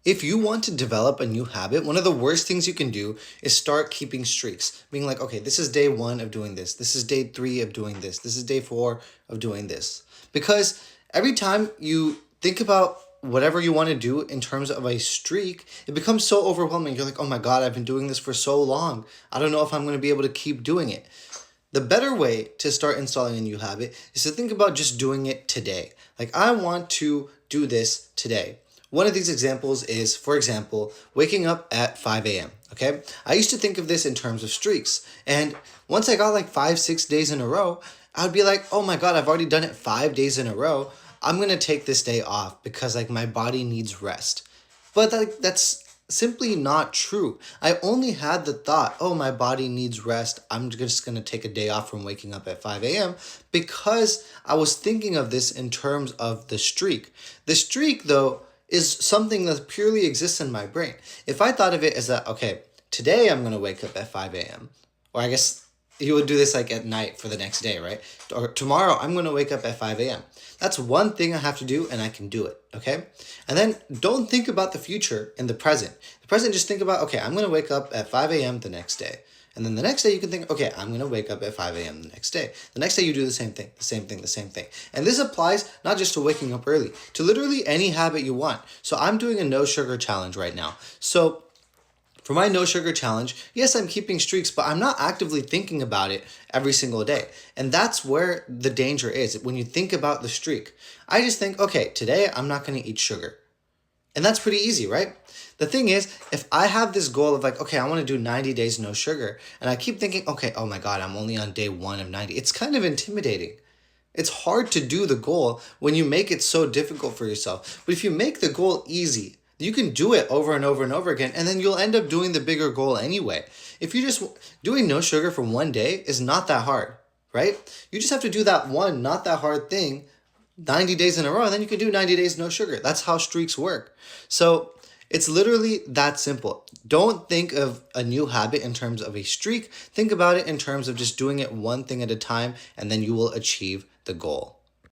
If you want to develop a new habit, one of the worst things you can do is start keeping streaks. Being like, okay, this is day 1 of doing this. This is day 3 of doing this. This is day 4 of doing this. Because every time you think about whatever you want to do in terms of a streak, it becomes so overwhelming. You're like, oh my God, I've been doing this for so long. I don't know if I'm going to be able to keep doing it. The better way to start installing a new habit is to think about just doing it today. Like, I want to do this today. One of these examples is, for example, waking up at 5 a.m. Okay? I used to think of this in terms of streaks. And once I got like 5, 6 days in a row, I would be like, oh my God, I've already done it 5 days in a row. I'm going to take this day off because like my body needs rest. But that's simply not true. I only had the thought, oh, my body needs rest. I'm just going to take a day off from waking up at 5 a.m. because I was thinking of this in terms of the streak. The streak, though, is something that purely exists in my brain. If I thought of it as that, okay, today I'm going to wake up at 5 a.m., or I guess you would do this like at night for the next day, right? Or tomorrow I'm going to wake up at 5 a.m. That's one thing I have to do and I can do it, okay? And then don't think about the future in the present. The present, just think about, okay, I'm going to wake up at 5 a.m. the next day. And then the next day you can think, okay, I'm going to wake up at 5 a.m. the next day. The next day you do the same thing, the same thing, the same thing. And this applies not just to waking up early, to literally any habit you want. So I'm doing a no sugar challenge right now. So for my no sugar challenge, yes, I'm keeping streaks, but I'm not actively thinking about it every single day. And that's where the danger is. When you think about the streak, I just think, okay, today I'm not going to eat sugar. And that's pretty easy, right? The thing is, if I have this goal of like, okay, I want to do 90 days no sugar, and I keep thinking, okay, oh my God, I'm only on day 1 of 90. It's kind of intimidating. It's hard to do the goal when you make it so difficult for yourself. But if you make the goal easy, you can do it over and over and over again, and then you'll end up doing the bigger goal anyway. If you just doing no sugar for 1 day is not that hard, right? You just have to do that one not that hard thing 90 days in a row, and then you can do 90 days no sugar. That's how streaks work. So it's literally that simple. Don't think of a new habit in terms of a streak. Think about it in terms of just doing it one thing at a time, and then you will achieve the goal.